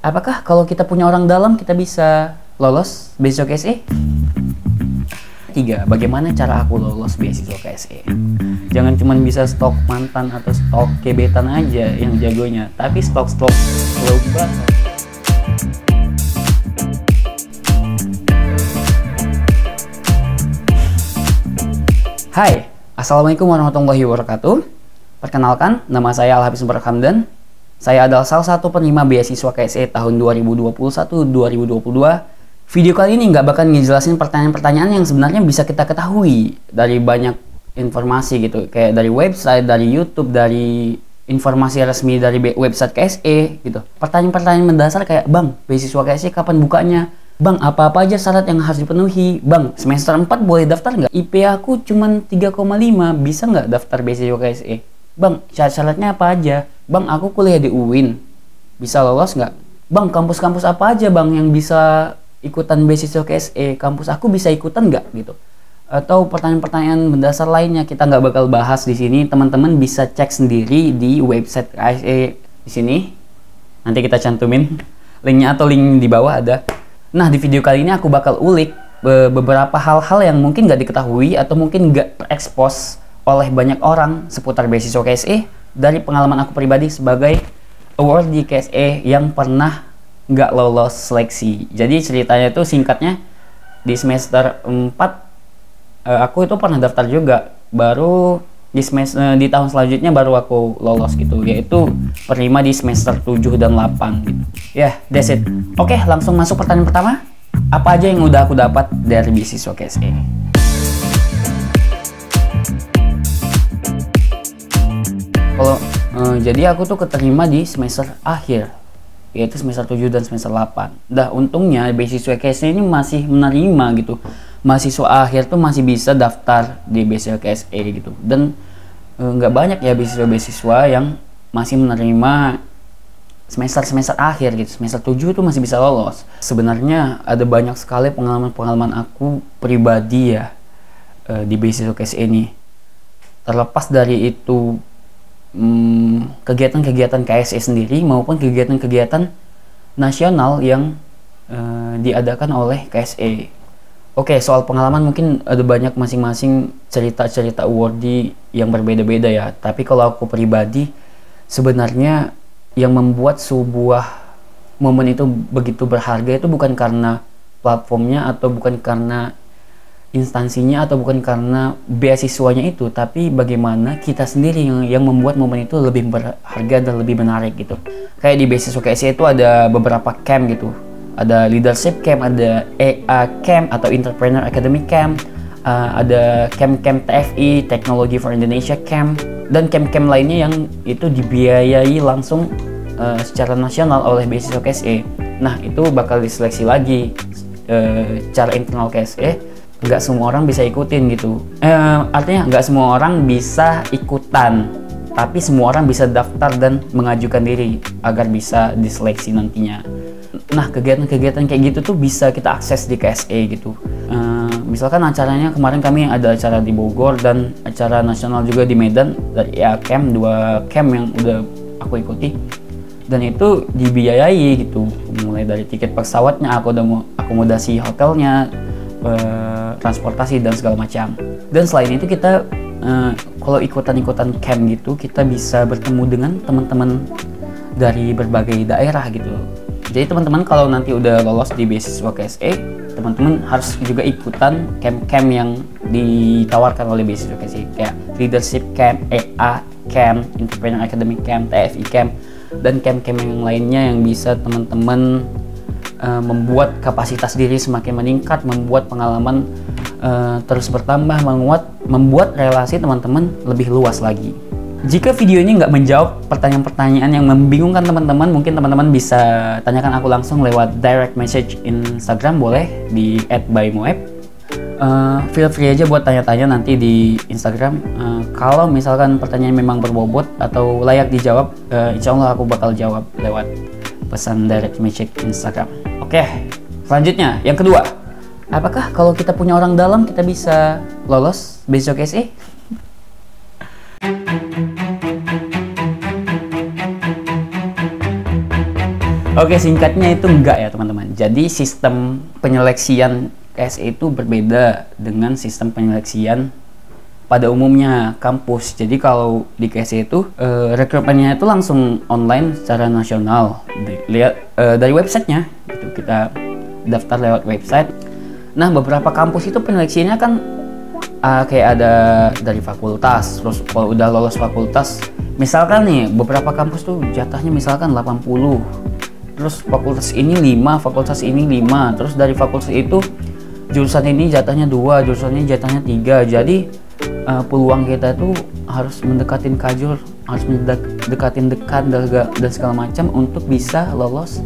Apakah kalau kita punya orang dalam kita bisa lolos beasiswa KSE? 3. Bagaimana cara aku lolos beasiswa KSE? Jangan cuma bisa stok mantan atau stok gebetan aja yang jagonya, tapi stok-stok global. Hai, Assalamualaikum warahmatullahi wabarakatuh. Perkenalkan, nama saya Al-Hafiz Mubarak Hamdan. Saya adalah salah satu penerima beasiswa KSE tahun 2021-2022. Video kali ini nggak bakal ngejelasin pertanyaan-pertanyaan yang sebenarnya bisa kita ketahui dari banyak informasi gitu. Kayak dari website, dari YouTube, dari informasi resmi dari website KSE gitu. Pertanyaan-pertanyaan mendasar kayak, Bang, beasiswa KSE kapan bukanya? Bang, apa-apa aja syarat yang harus dipenuhi? Bang, semester 4 boleh daftar nggak? IP aku cuma 3,5, bisa nggak daftar beasiswa KSE? Bang, syarat-syaratnya apa aja? Bang, aku kuliah di UIN, bisa lolos nggak? Bang, kampus-kampus apa aja bang yang bisa ikutan beasiswa KSE? Kampus aku bisa ikutan nggak gitu? Atau pertanyaan-pertanyaan mendasar lainnya kita nggak bakal bahas di sini. Teman-teman bisa cek sendiri di website KSE di sini. Nanti kita cantumin linknya atau link di bawah ada. Nah, di video kali ini aku bakal ulik beberapa hal-hal yang mungkin nggak diketahui atau mungkin nggak terekspos oleh banyak orang seputar beasiswa KSE dari pengalaman aku pribadi sebagai award di KSE yang pernah nggak lolos seleksi. Jadi ceritanya itu singkatnya, di semester 4 aku itu pernah daftar juga, baru di tahun selanjutnya baru aku lolos gitu, yaitu penerima di semester 7 dan 8 gitu. Ya, that's it. Oke, langsung masuk pertanyaan pertama. Apa aja yang udah aku dapat dari beasiswa KSE? Kalau jadi aku tuh keterima di semester akhir, yaitu semester 7 dan semester 8. Dah, untungnya beasiswa KSE ini masih menerima gitu. Mahasiswa akhir tuh masih bisa daftar di beasiswa KSE gitu. Dan nggak banyak ya beasiswa-beasiswa yang masih menerima semester akhir gitu. Semester 7 tuh masih bisa lolos. Sebenarnya ada banyak sekali pengalaman-pengalaman aku pribadi ya di beasiswa KSE ini. Terlepas dari itu kegiatan-kegiatan KSE sendiri maupun kegiatan-kegiatan nasional yang diadakan oleh KSE. Oke, soal pengalaman mungkin ada banyak masing-masing cerita-cerita awardee yang berbeda-beda ya. Tapi kalau aku pribadi, sebenarnya yang membuat sebuah momen itu begitu berharga itu bukan karena platformnya atau bukan karena instansinya atau bukan karena beasiswanya itu, tapi bagaimana kita sendiri yang membuat momen itu lebih berharga dan lebih menarik gitu. Kayak di beasiswa KSE itu ada beberapa camp gitu. Ada leadership camp, ada EA camp atau entrepreneur academy camp, ada camp-camp TFI, Technology for Indonesia camp, dan camp-camp lainnya yang itu dibiayai langsung secara nasional oleh beasiswa KSE. Nah, itu bakal diseleksi lagi cara internal KSE. Nggak semua orang bisa ikutin gitu. Artinya nggak semua orang bisa ikutan, tapi semua orang bisa daftar dan mengajukan diri agar bisa diseleksi nantinya. Nah, kegiatan-kegiatan kayak gitu tuh bisa kita akses di KSE gitu. Misalkan acaranya kemarin kami ada acara di Bogor dan acara nasional juga di Medan dari EA Camp, 2 camp yang udah aku ikuti. Dan itu dibiayai gitu, mulai dari tiket pesawatnya, akomodasi hotelnya, transportasi dan segala macam. Dan selain itu kita kalau ikutan-ikutan camp gitu, kita bisa bertemu dengan teman-teman dari berbagai daerah gitu. Jadi teman-teman kalau nanti udah lolos di beasiswa KSE, teman-teman harus juga ikutan camp-camp yang ditawarkan oleh beasiswa KSE, kayak leadership camp, EA camp, entrepreneur academy camp, TFI camp, dan camp-camp yang lainnya yang bisa teman-teman membuat kapasitas diri semakin meningkat, membuat pengalaman terus bertambah, membuat relasi teman-teman lebih luas lagi. Jika video ini nggak menjawab pertanyaan-pertanyaan yang membingungkan teman-teman, mungkin teman-teman bisa tanyakan aku langsung lewat direct message Instagram, boleh di @bymoeb. Feel free aja buat tanya-tanya nanti di Instagram. Kalau misalkan pertanyaan memang berbobot atau layak dijawab, insya Allah aku bakal jawab lewat pesan direct message Instagram. Oke, selanjutnya yang kedua, apakah kalau kita punya orang dalam kita bisa lolos beasiswa KSE? Oke, singkatnya itu enggak ya teman-teman. Jadi sistem penyeleksian KSE itu berbeda dengan sistem penyeleksian pada umumnya kampus. Jadi kalau di KSE itu rekrutmennya itu langsung online secara nasional. Lihat dari websitenya gitu, kita daftar lewat website. Nah, beberapa kampus itu penyeleksinya kan kayak ada dari fakultas. Terus kalau udah lolos fakultas, misalkan nih beberapa kampus tuh jatahnya misalkan 80. Terus fakultas ini 5, fakultas ini 5. Terus dari fakultas itu jurusan ini jatahnya 2, jurusan ini jatahnya 3. Jadi peluang kita tuh harus mendekatin kajur, harus mendekatin dekan dan segala macam untuk bisa lolos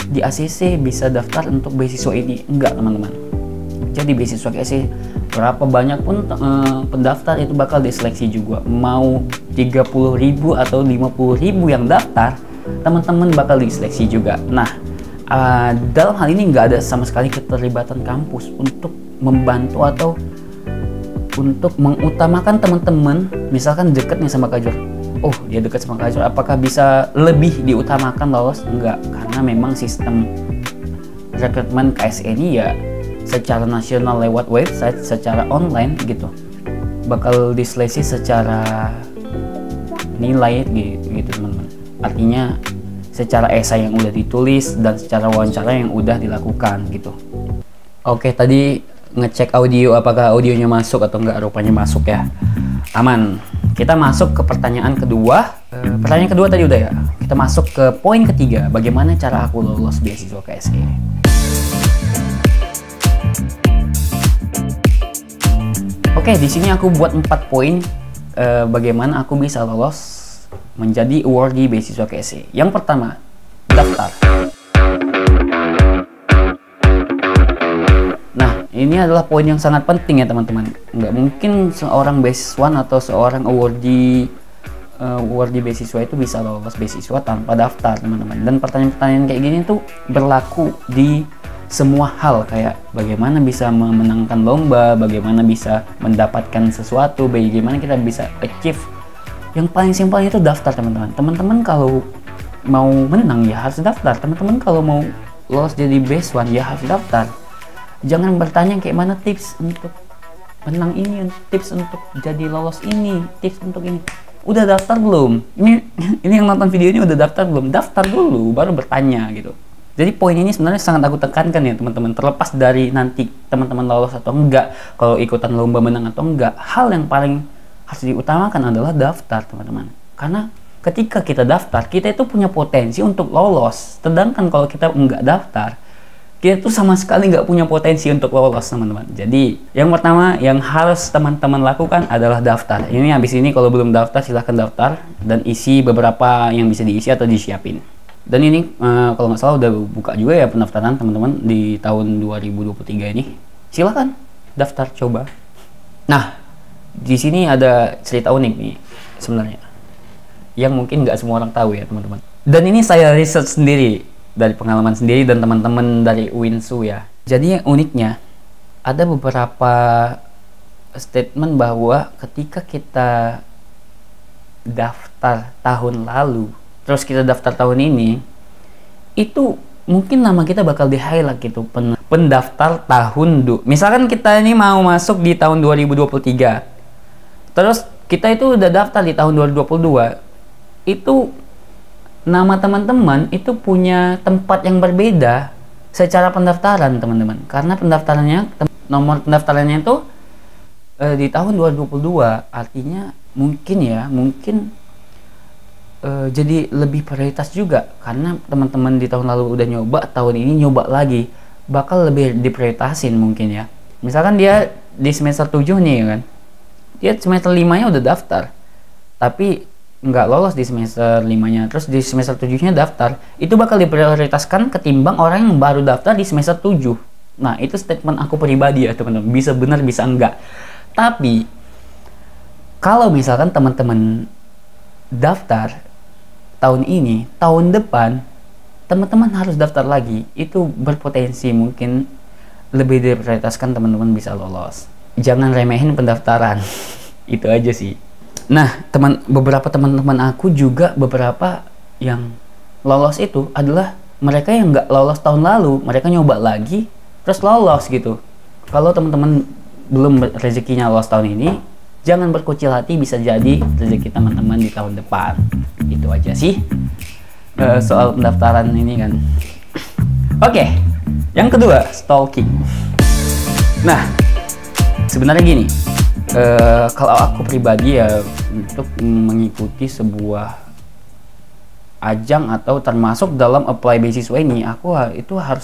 di ACC, bisa daftar untuk beasiswa ini. Enggak teman-teman. Jadi beasiswa KSE berapa banyak pun pendaftar itu bakal diseleksi juga. Mau 30.000 atau 50.000 yang daftar, teman-teman bakal diseleksi juga. Nah, dalam hal ini nggak ada sama sekali keterlibatan kampus untuk membantu atau untuk mengutamakan teman-teman. Misalkan dekat nih sama kajur, oh dia dekat sama kajur, apakah bisa lebih diutamakan lolos? Enggak, karena memang sistem rekrutmen KSE ini ya secara nasional lewat website, secara online gitu, bakal diseleksi secara nilai gitu teman-teman. Artinya secara esai yang udah ditulis dan secara wawancara yang udah dilakukan gitu. Oke, tadi ngecek audio apakah audionya masuk atau enggak, rupanya masuk ya, aman. Kita masuk ke pertanyaan kedua. Pertanyaan kedua tadi udah ya. Kita masuk ke poin ketiga, bagaimana cara aku lolos beasiswa KSE. Oke, di sini aku buat 4 poin bagaimana aku bisa lolos menjadi awardee beasiswa KSE. Yang pertama, daftar. Nah, ini adalah poin yang sangat penting ya teman-teman. Nggak mungkin seorang beasiswan atau seorang awardee beasiswa itu bisa lolos beasiswa tanpa daftar teman-teman. Dan pertanyaan-pertanyaan kayak gini tuh berlaku di semua hal, kayak bagaimana bisa memenangkan lomba, bagaimana bisa mendapatkan sesuatu, bagaimana kita bisa achieve. Yang paling simpel itu daftar teman-teman. Teman-teman kalau mau menang ya harus daftar. Teman-teman kalau mau lolos jadi best one ya harus daftar. Jangan bertanya kayak mana tips untuk menang ini, tips untuk jadi lolos ini, tips untuk ini. Udah daftar belum? Ini yang nonton video ini udah daftar belum? Daftar dulu baru bertanya gitu. Jadi poin ini sebenarnya sangat aku tekankan ya teman-teman. Terlepas dari nanti teman-teman lolos atau enggak, kalau ikutan lomba menang atau enggak, hal yang paling harus diutamakan adalah daftar teman-teman. Karena ketika kita daftar, kita itu punya potensi untuk lolos. Sedangkan kalau kita enggak daftar, kita tuh sama sekali nggak punya potensi untuk lolos teman-teman. Jadi yang pertama yang harus teman-teman lakukan adalah daftar. Ini habis ini kalau belum daftar silahkan daftar dan isi beberapa yang bisa diisi atau disiapin. Dan ini kalau nggak salah udah buka juga ya pendaftaran teman-teman di tahun 2023 ini. Silahkan daftar coba. Nah, di sini ada cerita unik nih sebenarnya yang mungkin nggak semua orang tahu ya teman-teman. Dan ini saya research sendiri dari pengalaman sendiri dan teman-teman dari Winsu ya. Jadi yang uniknya ada beberapa statement bahwa ketika kita daftar tahun lalu terus kita daftar tahun ini, itu mungkin nama kita bakal di highlight gitu, pendaftar tahun misalkan kita ini mau masuk di tahun 2023, terus kita itu udah daftar di tahun 2022, itu nama teman-teman itu punya tempat yang berbeda secara pendaftaran teman-teman, karena pendaftarannya nomor pendaftarannya itu di tahun 2022, artinya mungkin jadi lebih prioritas juga karena teman-teman di tahun lalu udah nyoba, tahun ini nyoba lagi bakal lebih diprioritasin mungkin ya. Misalkan dia di semester 7 nih kan, dia semester 5-nya udah daftar tapi nggak lolos di semester 5-nya, terus di semester 7-nya daftar, itu bakal diprioritaskan ketimbang orang yang baru daftar di semester 7. Nah, itu statement aku pribadi ya teman-teman, bisa benar bisa enggak. Tapi kalau misalkan teman-teman daftar tahun ini, tahun depan teman-teman harus daftar lagi, itu berpotensi mungkin lebih diprioritaskan teman-teman bisa lolos. Jangan remehin pendaftaran. Itu aja sih. Nah, beberapa teman-teman aku juga beberapa yang lolos itu adalah mereka yang nggak lolos tahun lalu, mereka nyoba lagi terus lolos gitu. Kalau teman-teman belum rezekinya lolos tahun ini, jangan berkucil hati, bisa jadi rezeki teman-teman di tahun depan. Itu aja sih soal pendaftaran ini kan. Oke, yang kedua, stalking. Nah, sebenarnya gini, kalau aku pribadi ya, untuk mengikuti sebuah ajang atau termasuk dalam apply beasiswa ini, aku itu harus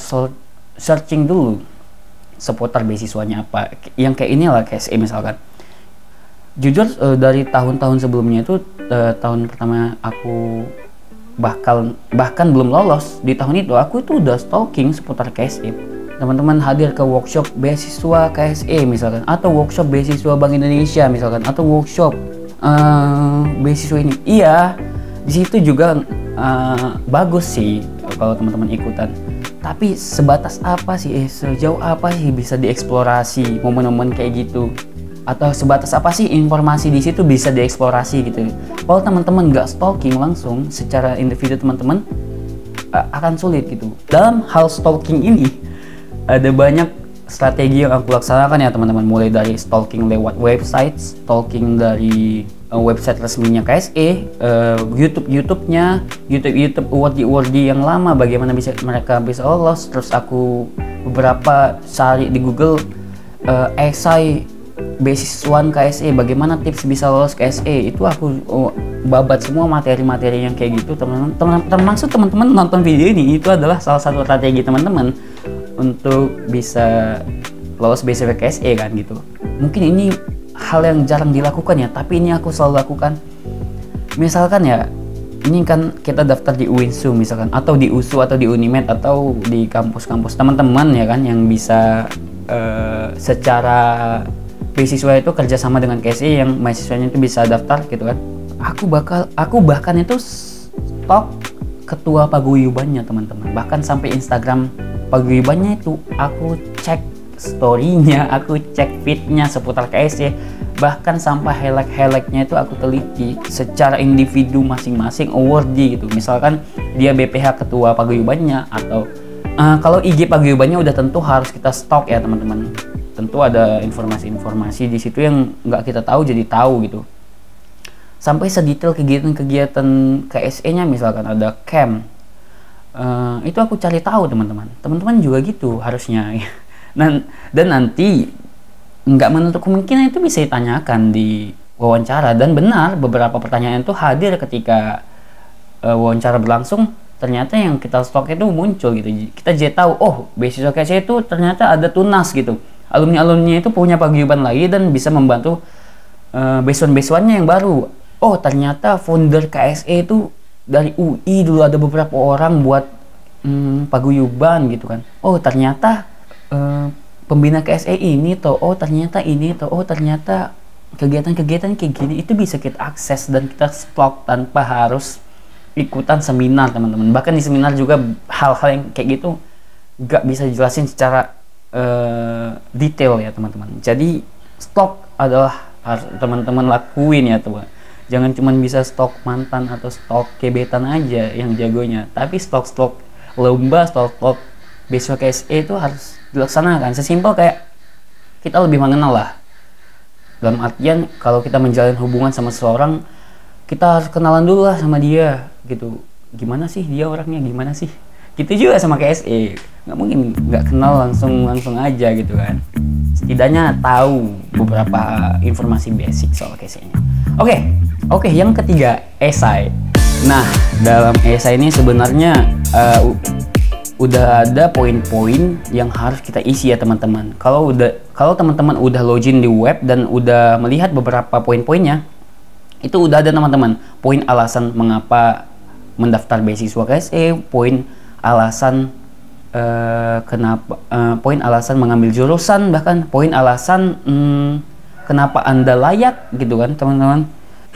searching dulu seputar beasiswanya apa. Yang kayak inilah, KSE misalkan. Jujur dari tahun-tahun sebelumnya itu, tahun pertama aku bahkan belum lolos di tahun itu, aku itu udah stalking seputar KSE. Teman-teman hadir ke workshop beasiswa KSE misalkan, atau workshop beasiswa Bank Indonesia misalkan, atau workshop beasiswa ini. Iya, di situ juga bagus sih kalau teman-teman ikutan. Tapi sebatas apa sih, sejauh apa sih bisa dieksplorasi momen-momen kayak gitu? Atau sebatas apa sih informasi di situ bisa dieksplorasi gitu? Kalau teman-teman nggak stalking langsung secara individu, teman-teman akan sulit gitu. Dalam hal stalking ini ada banyak strategi yang aku laksanakan ya teman-teman. Mulai dari stalking lewat website, stalking dari website resminya KSE, YouTube-nya, YouTube award-award yang lama, bagaimana mereka bisa lolos. Terus aku beberapa cari di Google esai beasiswaan KSE, bagaimana tips bisa lolos KSE. Itu aku babat semua materi-materi yang kayak gitu teman-teman. Termasuk teman-teman nonton video ini, itu adalah salah satu strategi teman-teman untuk bisa lolos beasiswa KSE kan gitu. Mungkin ini hal yang jarang dilakukan ya, tapi ini aku selalu lakukan. Misalkan ya, ini kan kita daftar di UINSU misalkan, atau di USU, atau di UNIMED, atau di kampus-kampus teman-teman ya kan, yang bisa secara beasiswa itu kerjasama dengan KSE, yang mahasiswanya itu bisa daftar gitu kan. Aku bahkan itu stok ketua paguyubannya teman-teman, bahkan sampai Instagram paguyubannya itu aku cek story-nya, aku cek feed-nya seputar KSE, bahkan sampai highlight-highlight-nya itu aku teliti secara individu masing-masing awardee gitu. Misalkan dia BPH ketua paguyubannya, atau kalau IG paguyubannya udah tentu harus kita stok ya teman-teman. Tentu ada informasi-informasi di situ yang nggak kita tahu jadi tahu gitu. Sampai sedetail kegiatan-kegiatan KSE-nya, misalkan ada camp, itu aku cari tahu teman-teman. Teman-teman juga gitu harusnya. Dan nanti nggak menutup kemungkinan itu bisa ditanyakan di wawancara, dan benar beberapa pertanyaan itu hadir ketika wawancara berlangsung. Ternyata yang kita stok itu muncul gitu. Kita jadi tahu, oh beasiswa KSE itu ternyata ada tunas gitu. Alumni-alumni itu punya paguyuban lagi dan bisa membantu beasiswan-beasiswannya yang baru. Oh ternyata founder KSE itu dari UI dulu, ada beberapa orang buat paguyuban gitu kan. Oh ternyata pembina KSE ini toh, oh ternyata ini toh, oh ternyata kegiatan-kegiatan kayak gini itu bisa kita akses dan kita stok tanpa harus ikutan seminar teman-teman. Bahkan di seminar juga hal-hal yang kayak gitu gak bisa jelasin secara detail ya teman-teman. Jadi stok adalah harus teman-teman lakuin ya teman. Jangan cuma bisa stok mantan atau stok gebetan aja yang jagonya, tapi stok-stok lomba, stok-stok beasiswa KSE itu harus dilaksanakan. Sesimpel kayak kita lebih mengenal lah, dalam artian kalau kita menjalin hubungan sama seseorang, kita harus kenalan dulu lah sama dia gitu. Gimana sih dia orangnya, gimana sih. Gitu juga sama KSE, nggak mungkin nggak kenal langsung aja gitu kan. Setidaknya tahu beberapa informasi basic soal KSE-nya. Oke, yang ketiga, esai. Nah, dalam esai ini sebenarnya udah ada poin-poin yang harus kita isi ya teman-teman. Kalau teman-teman udah login di web dan udah melihat beberapa poin-poinnya, itu udah ada teman-teman. Poin alasan mengapa mendaftar beasiswa KSE, poin alasan poin alasan mengambil jurusan, bahkan poin alasan kenapa Anda layak gitu kan teman-teman.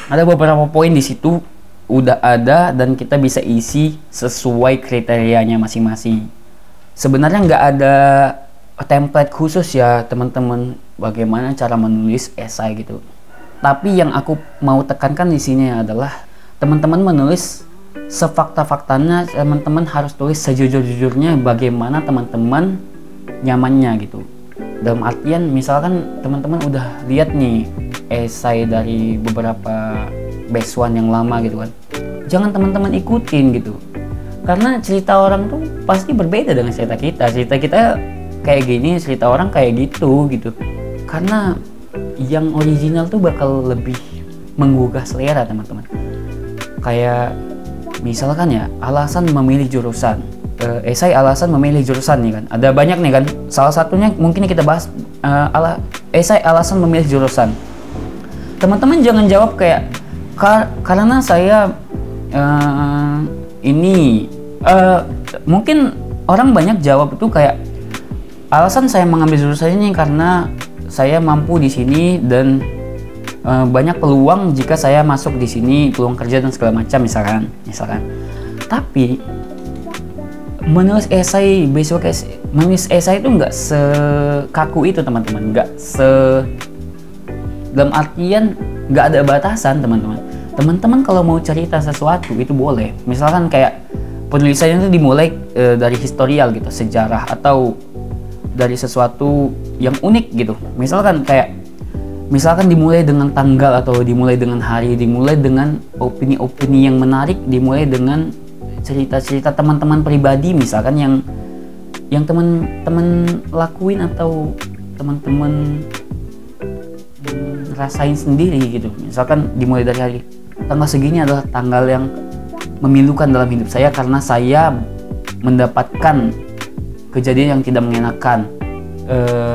Ada beberapa poin di situ udah ada dan kita bisa isi sesuai kriterianya masing-masing. Sebenarnya nggak ada template khusus ya teman-teman bagaimana cara menulis esai gitu. Tapi yang aku mau tekankan di sini adalah teman-teman menulis sefakta-faktanya teman-teman harus tulis sejujur-jujurnya bagaimana teman-teman nyamannya gitu. Dalam artian misalkan teman-teman udah lihat nih esai dari beberapa batch one yang lama gitu kan, jangan teman-teman ikutin gitu, karena cerita orang tuh pasti berbeda dengan cerita kita. Cerita kita kayak gini, cerita orang kayak gitu. Karena yang original tuh bakal lebih menggugah selera teman-teman. Kayak misalkan ya, alasan memilih jurusan, esai alasan memilih jurusan nih kan, ada banyak nih kan. Salah satunya mungkin kita bahas esai alasan memilih jurusan. Teman-teman jangan jawab kayak karena saya ini mungkin orang banyak jawab itu kayak alasan saya mengambil jurusan ini karena saya mampu di sini dan banyak peluang jika saya masuk di sini, peluang kerja dan segala macam misalkan. Tapi menulis esai menulis esai itu nggak sekaku itu teman-teman, dalam artian nggak ada batasan teman-teman. Teman-teman kalau mau cerita sesuatu itu boleh, misalkan kayak penulisannya itu dimulai dari historial gitu, sejarah atau dari sesuatu yang unik gitu. Misalkan dimulai dengan tanggal atau dimulai dengan hari, dimulai dengan opini-opini yang menarik, dimulai dengan cerita-cerita teman-teman pribadi misalkan yang teman-teman lakuin atau teman-teman rasain sendiri gitu. Misalkan dimulai dari hari, tanggal segini adalah tanggal yang memilukan dalam hidup saya karena saya mendapatkan kejadian yang tidak mengenakan.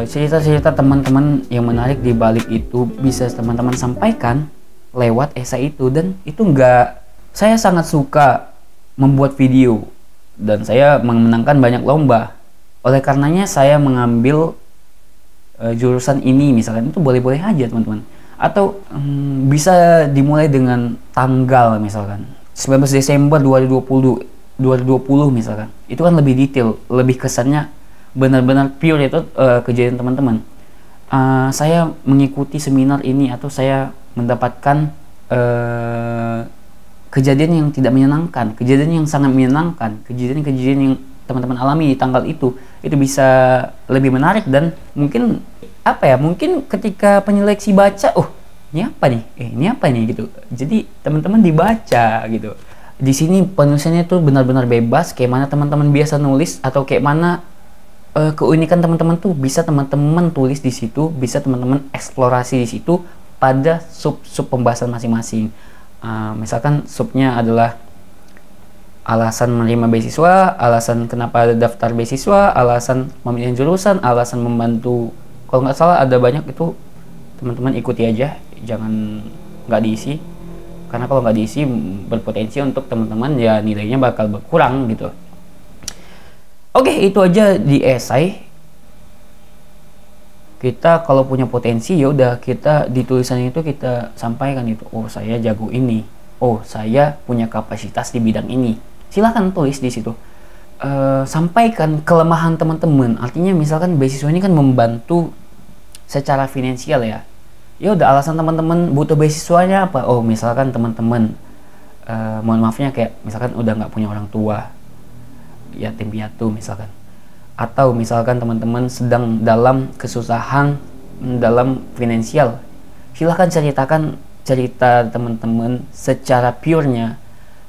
Cerita-cerita teman-teman yang menarik di balik itu bisa teman-teman sampaikan lewat esai itu. Dan itu saya sangat suka membuat video dan saya memenangkan banyak lomba. Oleh karenanya saya mengambil jurusan ini misalkan, itu boleh-boleh aja teman-teman. Atau bisa dimulai dengan tanggal misalkan 19 Desember 2020 misalkan. Itu kan lebih detail, lebih kesannya benar-benar pure itu kejadian teman-teman. Saya mengikuti seminar ini atau saya mendapatkan kejadian yang tidak menyenangkan, kejadian yang sangat menyenangkan, kejadian-kejadian yang teman-teman alami di tanggal itu bisa lebih menarik. Dan mungkin mungkin ketika penyeleksi baca, ini apa nih gitu. Jadi teman-teman dibaca gitu. Di sini penulisannya tuh benar-benar bebas, kayak mana teman-teman biasa nulis atau kayak mana keunikan teman-teman tuh bisa teman-teman tulis di situ, bisa teman-teman eksplorasi di situ pada sub-sub pembahasan masing-masing. Misalkan subnya adalah alasan menerima beasiswa, alasan kenapa ada daftar beasiswa, alasan memilih jurusan, alasan membantu. Kalau nggak salah ada banyak itu, teman-teman ikuti aja, jangan nggak diisi. Karena kalau nggak diisi berpotensi untuk teman-teman ya nilainya bakal berkurang gitu. Oke, itu aja di esai. Kita kalau punya potensi ya udah, kita di tulisan itu kita sampaikan itu. Saya jago ini. Saya punya kapasitas di bidang ini. Silahkan tulis di situ. Sampaikan kelemahan teman-teman. Artinya misalkan beasiswa ini kan membantu secara finansial ya. Ya udah, alasan teman-teman butuh beasiswanya apa? Misalkan teman-teman mohon maafnya kayak misalkan udah nggak punya orang tua, yatim piatu misalkan, atau misalkan teman-teman sedang dalam kesusahan dalam finansial. Silahkan ceritakan cerita teman-teman secara purenya,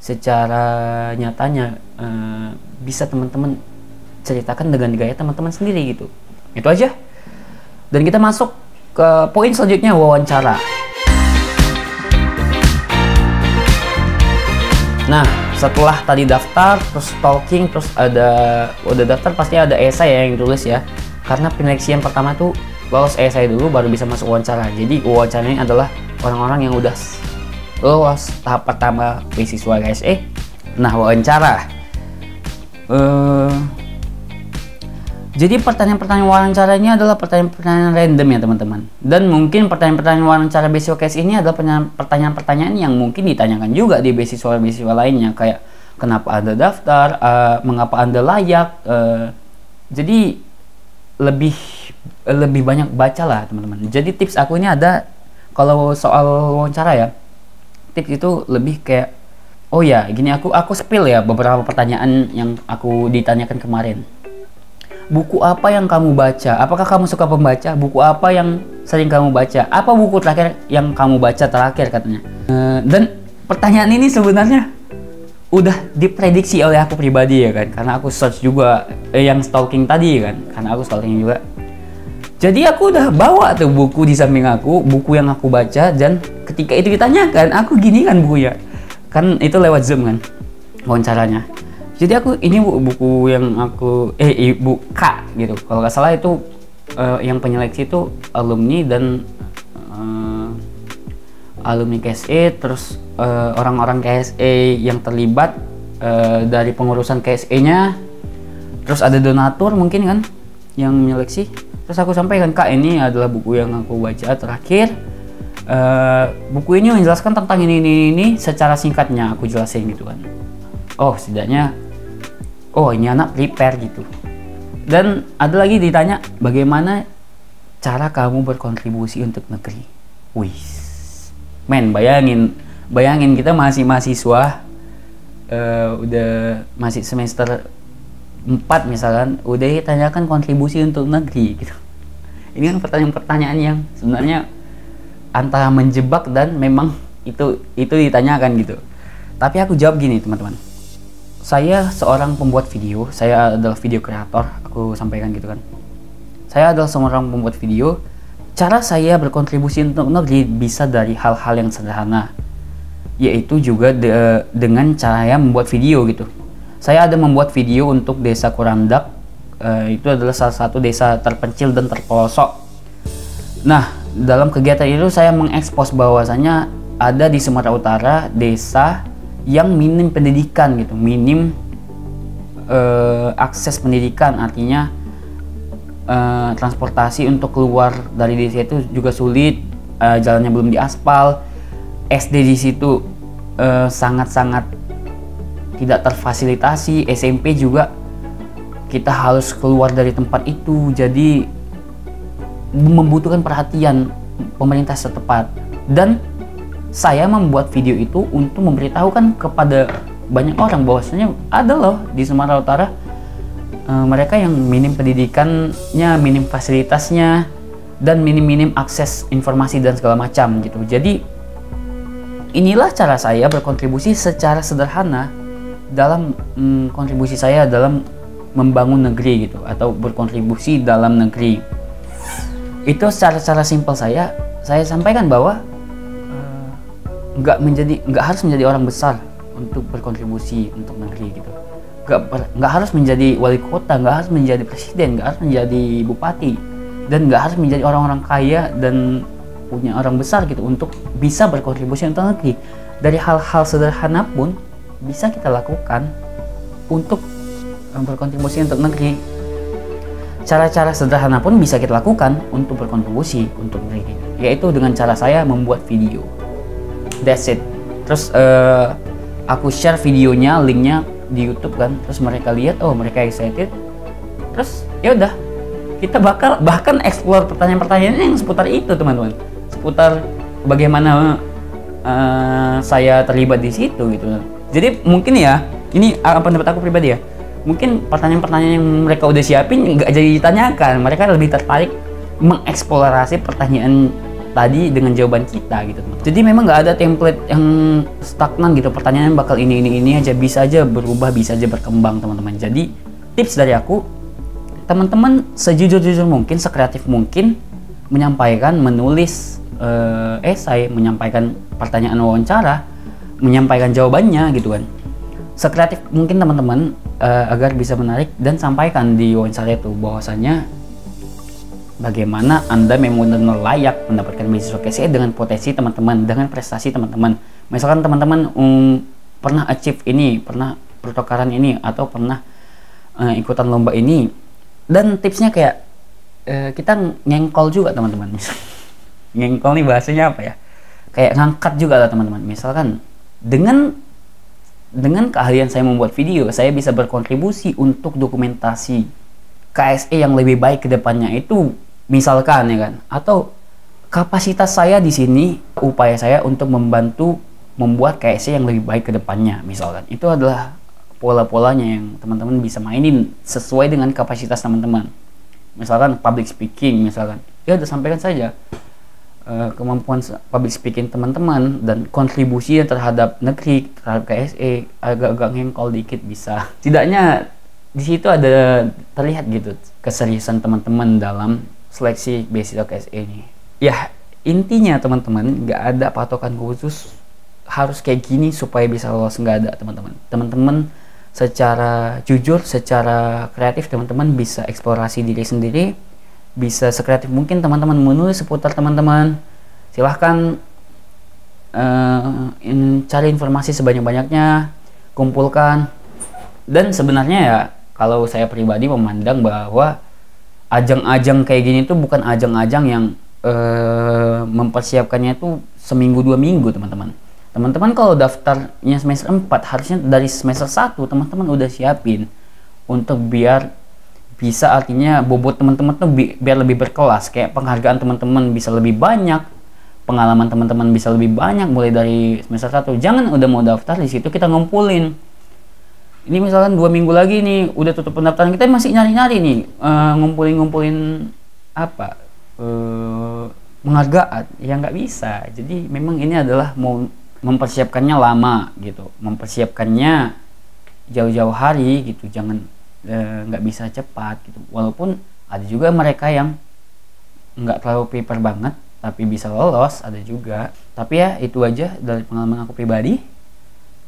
secara nyatanya, bisa teman-teman ceritakan dengan gaya teman-teman sendiri gitu. Itu aja. Dan kita masuk ke poin selanjutnya, wawancara. Nah, setelah tadi daftar, terus talking, terus udah daftar pasti ada esai yang ditulis ya. Karena penyeleksian pertama tuh lolos esai dulu baru bisa masuk wawancara. Jadi wawancaranya adalah orang-orang yang udah lolos tahap pertama beasiswa KSE. Nah, wawancara. Jadi pertanyaan-pertanyaan wawancaranya adalah pertanyaan-pertanyaan random ya teman-teman. Dan mungkin pertanyaan-pertanyaan wawancara beasiswa KSE ini adalah pertanyaan-pertanyaan yang mungkin ditanyakan juga di beasiswa-beasiswa lainnya. Kayak kenapa Anda daftar, mengapa Anda layak. Jadi lebih banyak baca lah teman-teman. Jadi tips aku ini ada, kalau soal wawancara ya, tips itu lebih kayak Oh ya, gini aku spill ya beberapa pertanyaan yang aku ditanyakan kemarin. Buku apa yang kamu baca? Apakah kamu suka pembaca? Buku apa yang sering kamu baca? Apa buku terakhir yang kamu baca terakhir katanya? Dan pertanyaan ini sebenarnya udah diprediksi oleh aku pribadi ya kan, karena aku search juga yang stalking tadi kan, karena aku stalking juga. Jadi aku udah bawa tuh buku di samping aku, buku yang aku baca, dan ketika itu ditanyakan, aku gini kan bukunya, kan itu lewat Zoom kan wawancaranya. Jadi aku ini buku yang aku ibu K gitu, kalau nggak salah itu yang penyeleksi itu alumni dan alumni KSE, terus orang-orang KSE yang terlibat dari pengurusan KSE-nya, terus ada donatur mungkin kan yang menyeleksi. Terus aku sampaikan, Kak, ini adalah buku yang aku baca terakhir. Buku ini menjelaskan tentang ini secara singkatnya, aku jelasin gitu kan. Oh, setidaknya oh ini anak prepare gitu. Dan ada lagi ditanya, bagaimana cara kamu berkontribusi untuk negeri? Wih, men, bayangin kita masih mahasiswa, udah masih semester 4 misalkan, udah ditanyakan kontribusi untuk negeri gitu. Ini kan pertanyaan-pertanyaan yang sebenarnya antara menjebak dan memang itu ditanyakan gitu. Tapi aku jawab gini, teman-teman. Saya seorang pembuat video, saya adalah video kreator, aku sampaikan gitu kan. Saya adalah seorang pembuat video. Cara saya berkontribusi untuk negeri bisa dari hal-hal yang sederhana, yaitu juga dengan cara membuat video gitu. Saya ada membuat video untuk desa Kurandak, itu adalah salah satu desa terpencil dan terpelosok. Nah, dalam kegiatan itu saya mengekspos bahwasanya ada di Sumatera Utara desa yang minim pendidikan gitu, minim akses pendidikan, artinya transportasi untuk keluar dari desa itu juga sulit, jalannya belum diaspal, SD di situ sangat-sangat tidak terfasilitasi, SMP juga kita harus keluar dari tempat itu, jadi membutuhkan perhatian pemerintah setempat. Dan saya membuat video itu untuk memberitahukan kepada banyak orang bahwasanya ada loh di Sumatera Utara mereka yang minim pendidikannya, minim fasilitasnya, dan minim akses informasi dan segala macam gitu. Jadi inilah cara saya berkontribusi secara sederhana dalam kontribusi saya dalam membangun negeri gitu, atau berkontribusi dalam negeri. Itu secara simpel saya sampaikan bahwa nggak harus menjadi orang besar untuk berkontribusi untuk negeri gitu. Nggak harus menjadi wali kota, nggak harus menjadi presiden, nggak harus menjadi bupati, dan nggak harus menjadi orang-orang kaya dan punya orang besar gitu untuk bisa berkontribusi untuk negeri. Dari hal-hal sederhana pun bisa kita lakukan untuk berkontribusi untuk negeri. Cara-cara sederhana pun bisa kita lakukan untuk berkontribusi untuk negeri, yaitu dengan cara saya membuat video. That's it. Terus aku share videonya, linknya di YouTube kan. Terus mereka lihat, oh mereka excited. Terus ya udah, kita bahkan explore pertanyaan-pertanyaan yang seputar itu, teman-teman. Seputar bagaimana saya terlibat di situ gitu. Jadi mungkin ya, ini pendapat aku pribadi ya. Mungkin pertanyaan-pertanyaan yang mereka udah siapin nggak jadi ditanyakan. Mereka lebih tertarik mengeksplorasi pertanyaan tadi dengan jawaban kita gitu. Jadi memang nggak ada template yang stagnan gitu, pertanyaan bakal ini aja, bisa aja berubah, bisa aja berkembang, teman-teman. Jadi tips dari aku, teman-teman sejujur-jujur mungkin, sekreatif mungkin menyampaikan, menulis esai, menyampaikan pertanyaan wawancara, menyampaikan jawabannya gitu kan. Sekreatif mungkin teman-teman agar bisa menarik, dan sampaikan di wawancara itu bahwasanya bagaimana Anda memang benar-benar layak mendapatkan beasiswa KSE dengan potensi teman-teman, dengan prestasi teman-teman. Misalkan teman-teman pernah achieve ini, pernah pertukaran ini, atau pernah ikutan lomba ini. Dan tipsnya kayak kita ngengkol juga, teman-teman. Ngengkol nih bahasanya apa ya? Kayak ngangkat juga lah, teman-teman. Misalkan dengan keahlian saya membuat video, saya bisa berkontribusi untuk dokumentasi KSE yang lebih baik ke depannya itu, misalkan ya kan, atau kapasitas saya di sini, upaya saya untuk membantu membuat KSE yang lebih baik ke depannya misalkan. Itu adalah pola-polanya yang teman-teman bisa mainin sesuai dengan kapasitas teman-teman. Misalkan public speaking misalkan, ya udah sampaikan saja kemampuan public speaking teman-teman dan kontribusi terhadap negeri, terhadap KSE agak-agak ngengkol dikit bisa. Setidaknya di situ ada terlihat gitu keseriusan teman-teman dalam seleksi beasiswa KSE ini. Ya intinya teman-teman, nggak ada patokan khusus harus kayak gini supaya bisa lolos, nggak ada teman-teman. Teman-teman secara jujur, secara kreatif teman-teman bisa eksplorasi diri sendiri, bisa sekreatif mungkin teman-teman menulis seputar teman-teman. Silahkan cari informasi sebanyak-banyaknya, kumpulkan. Dan sebenarnya ya kalau saya pribadi memandang bahwa ajang-ajang kayak gini tuh bukan ajang-ajang yang mempersiapkannya itu seminggu 2 minggu teman-teman. Teman-teman kalau daftarnya semester 4 harusnya dari semester 1 teman-teman udah siapin untuk biar bisa, artinya bobot teman-teman tuh biar lebih berkelas, kayak penghargaan teman-teman bisa lebih banyak, pengalaman teman-teman bisa lebih banyak mulai dari semester 1. Jangan udah mau daftar di situ kita ngumpulin. Ini misalkan 2 minggu lagi nih udah tutup pendaftaran, kita masih nyari-nyari nih ngumpulin apa penghargaan, ya nggak bisa. Jadi memang ini adalah mau mempersiapkannya lama gitu, mempersiapkannya jauh-jauh hari gitu, jangan nggak bisa cepat gitu. Walaupun ada juga mereka yang nggak terlalu prepare banget tapi bisa lolos, ada juga. Tapi ya itu aja dari pengalaman aku pribadi.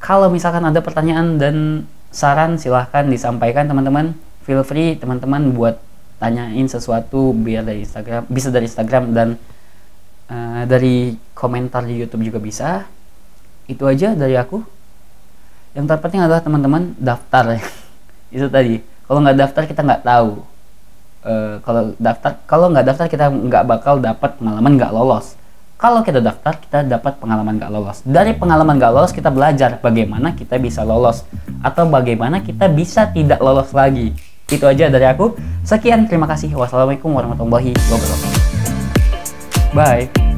Kalau misalkan ada pertanyaan dan saran silahkan disampaikan teman-teman, feel free teman-teman buat tanyain sesuatu, biar dari Instagram, bisa dari Instagram dan dari komentar di YouTube juga bisa. Itu aja dari aku. Yang terpenting adalah teman-teman daftar. Itu tadi, kalau nggak daftar kita nggak tahu. Kalau nggak daftar kita nggak bakal dapat pengalaman nggak lolos. Kalau kita daftar kita dapat pengalaman nggak lolos. Dari pengalaman nggak lolos kita belajar bagaimana kita bisa lolos atau bagaimana kita bisa tidak lolos lagi. Itu aja dari aku. Sekian, terima kasih. Wassalamualaikum warahmatullahi wabarakatuh. Bye.